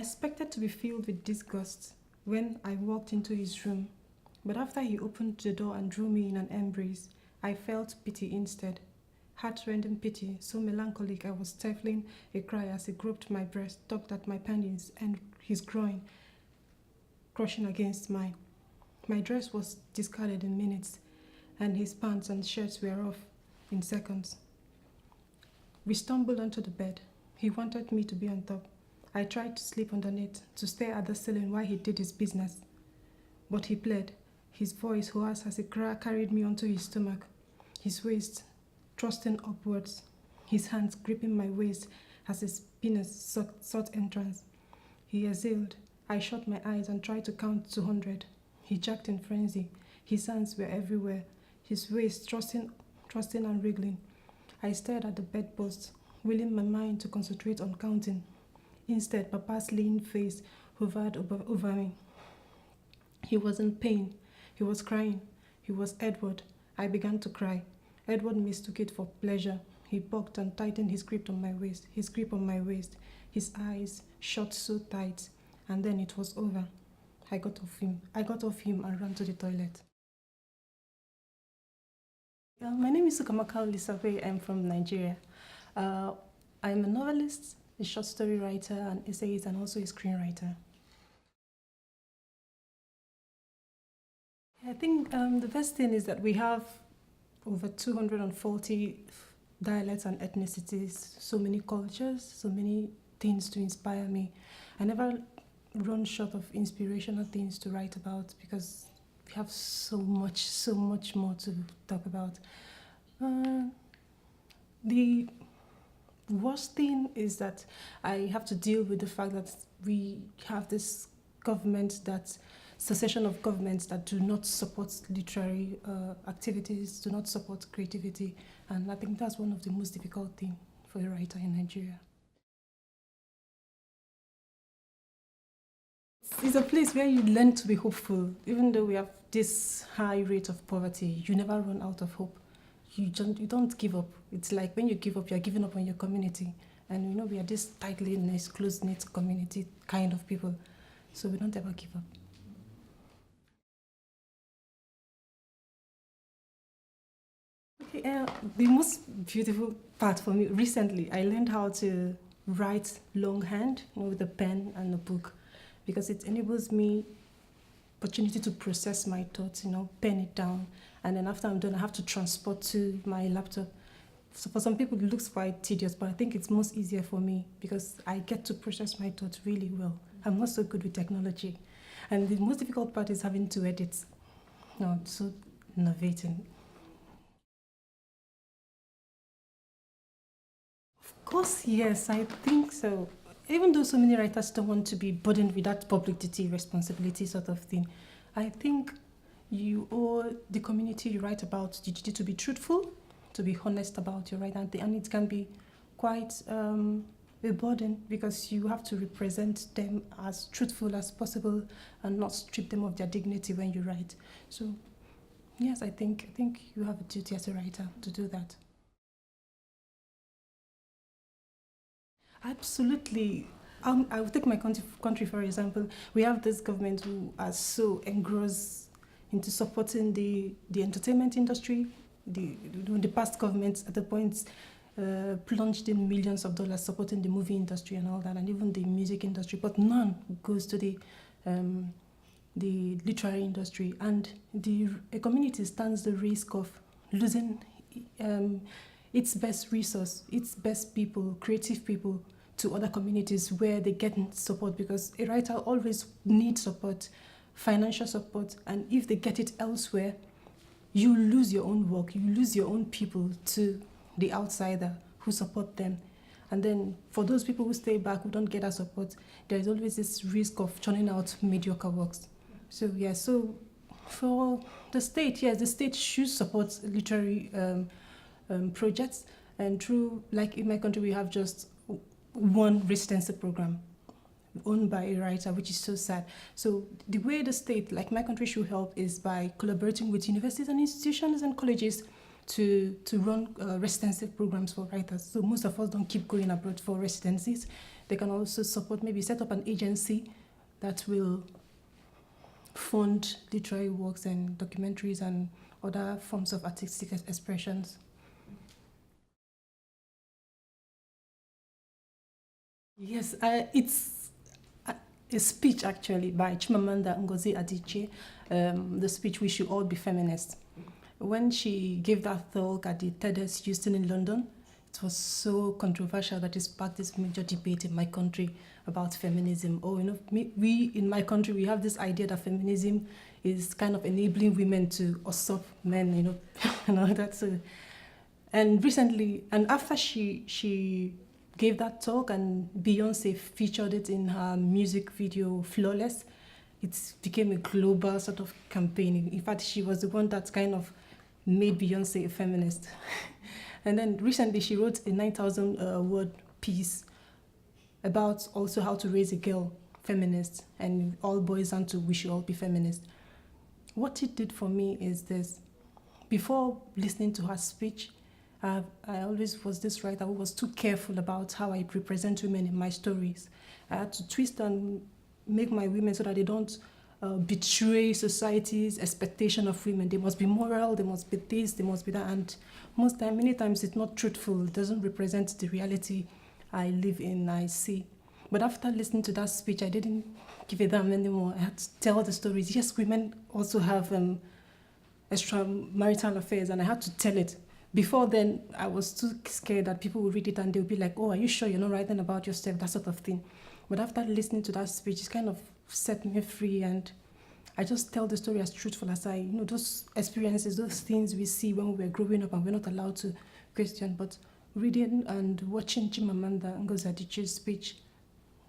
expected to be filled with disgust when I walked into his room, but after he opened the door and drew me in an embrace, I felt pity instead. Heart-rending pity, so melancholic I was stifling a cry as he groped my breast, tugged at my panties and his groin, crushing against mine. My dress was discarded in minutes, and his pants and shirts were off in seconds. We stumbled onto the bed. He wanted me to be on top. I tried to sleep underneath, to stare at the ceiling while he did his business. But he pled, his voice hoarse as he carried me onto his stomach, his waist thrusting upwards, his hands gripping my waist as his penis sought entrance. He exhaled. I shut my eyes and tried to count 200. He jerked in frenzy. His hands were everywhere, his waist thrusting and wriggling. I stared at the bedpost, willing my mind to concentrate on counting. Instead, Papa's lean face hovered over me. He was in pain. He was crying. He was Edward. I began to cry. Edward mistook it for pleasure. He bucked and tightened his grip on my waist. His eyes shut so tight, and then it was over. I got off him and ran to the toilet. My name is Ukamaka Olisakwe. I'm from Nigeria. I'm a novelist, a short story writer, an essayist, and also a screenwriter. I think the best thing is that we have over 240 dialects and ethnicities, so many cultures, so many things to inspire me. I never run short of inspirational things to write about because we have so much more to talk about. The worst thing is that I have to deal with the fact that we have this succession of governments that do not support literary activities, do not support creativity, and I think that's one of the most difficult things for a writer in Nigeria. It's a place where you learn to be hopeful. Even though we have this high rate of poverty, you never run out of hope. You don't give up. It's like when you give up, you're giving up on your community. And you know, we are this tightly knit, close-knit community kind of people. So we don't ever give up. Okay, the most beautiful part for me, recently, I learned how to write longhand, with a pen and a book, because it enables me opportunity to process my thoughts, pen it down, and then after I'm done, I have to transport to my laptop. So for some people, it looks quite tedious, but I think it's most easier for me because I get to process my thoughts really well. I'm not so good with technology. And the most difficult part is having to edit. No, it's so innovating. Of course, yes, I think so. Even though so many writers don't want to be burdened with that public duty responsibility sort of thing, I think you owe the community you write about the duty to be truthful, to be honest about your writing, and it can be quite a burden because you have to represent them as truthful as possible and not strip them of their dignity when you write. So, yes, I think you have a duty as a writer to do that. Absolutely. I will take my country for example. We have this government who are so engrossed into supporting the entertainment industry. The past governments at the point plunged in millions of dollars supporting the movie industry and all that, and even the music industry, but none goes to the literary industry. And a community stands the risk of losing its best resource, its best people, creative people, to other communities where they get support, because a writer always needs support, financial support, and if they get it elsewhere, you lose your own work, you lose your own people to the outsider who support them. And then for those people who stay back, who don't get that support, there is always this risk of churning out mediocre works. So yeah, so for the state, yes, the state should support literary projects, and through, like in my country, we have just one residency program owned by a writer, which is so sad. So the way the state, like my country, should help is by collaborating with universities and institutions and colleges to run residency programs for writers. So most of us don't keep going abroad for residencies. They can also support, maybe set up an agency that will fund literary works and documentaries and other forms of artistic expressions. Yes, it's a speech actually by Chimamanda Ngozi Adichie, the speech "We Should All Be Feminists." When she gave that talk at the TEDx Houston in London, it was so controversial that it sparked this major debate in my country about feminism. Oh, we in my country, we have this idea that feminism is kind of enabling women to usurp men, and all that. So, and recently, and after she gave that talk and Beyonce featured it in her music video Flawless, it became a global sort of campaign. In fact, she was the one that kind of made Beyonce a feminist. And then recently she wrote a 9,000 word piece about also how to raise a girl feminist, and it all boils down to we should all be feminist. What it did for me is this. Before listening to her speech, I always was this writer who was too careful about how I represent women in my stories. I had to twist and make my women so that they don't betray society's expectation of women. They must be moral, they must be this, they must be that. And many times it's not truthful. It doesn't represent the reality I live in, I see. But after listening to that speech, I didn't give a damn anymore. I had to tell the stories. Yes, women also have extramarital affairs, and I had to tell it. Before then, I was too scared that people would read it and they'll be like, oh, are you sure you're not writing about yourself, that sort of thing. But after listening to that speech, it's kind of set me free, and I just tell the story as truthful as those experiences, those things we see when we're growing up and we're not allowed to question. But reading and watching Chimamanda Ngozi Adichie's speech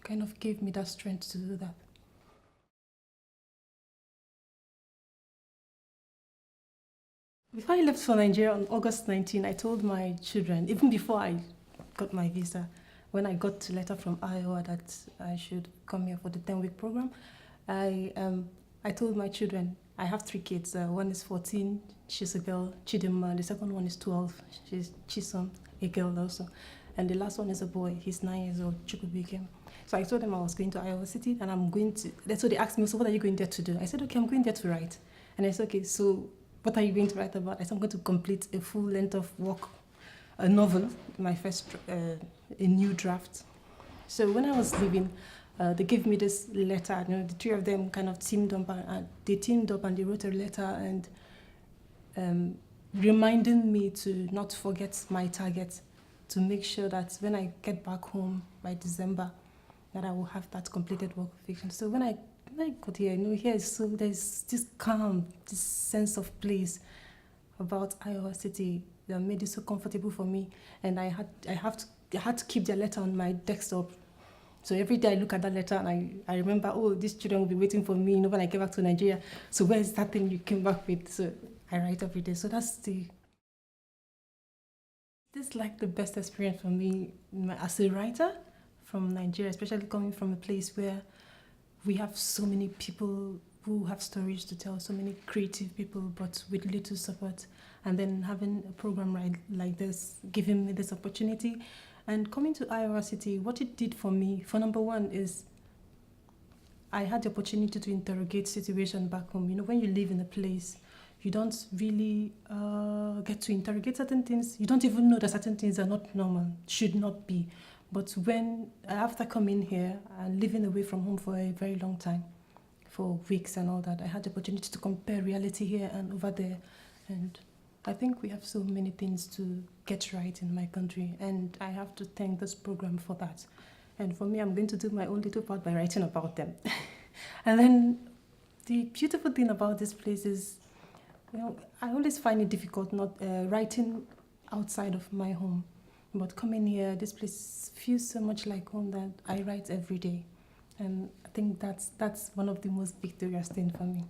kind of gave me that strength to do that. Before I left for Nigeria on August 19, I told my children, even before I got my visa, when I got the letter from Iowa that I should come here for the 10-week program, I told my children, I have 3 kids. One is 14, she's a girl, Chidima. The second one is 12, she's Chisom, a girl also. And the last one is a boy, he's 9 years old, Chukwubuike. So I told them I was going to Iowa City and I'm going to, so they asked me, so what are you going there to do? I said, okay, I'm going there to write. And I said, okay, so what are you going to write about? I said, I'm going to complete a full length of work, a novel, my first, a new draft. So when I was leaving, they gave me this letter. The 3 of them kind of teamed up, and they wrote a letter and reminding me to not forget my target, to make sure that when I get back home by December, that I will have that completed work of fiction. So when I got here, here there's this calm, this sense of place about Iowa City that made it so comfortable for me, and I had to keep their letter on my desktop. So every day I look at that letter and I remember, oh, these children will be waiting for me, when I get back to Nigeria. So where is that thing you came back with? So I write every day. So this is like the best experience for me as a writer from Nigeria, especially coming from a place where we have so many people who have stories to tell, so many creative people, but with little support. And then having a program like this, giving me this opportunity. And coming to Iowa City, what it did for me, for number one, is I had the opportunity to interrogate situation back home. When you live in a place, you don't really get to interrogate certain things. You don't even know that certain things are not normal, should not be. But after coming here and living away from home for a very long time, for weeks and all that, I had the opportunity to compare reality here and over there. And I think we have so many things to get right in my country, and I have to thank this program for that. And for me, I'm going to do my own little part by writing about them. And then the beautiful thing about this place is, I always find it difficult not writing outside of my home. But coming here, this place feels so much like home that I write every day. And I think that's one of the most victorious things for me.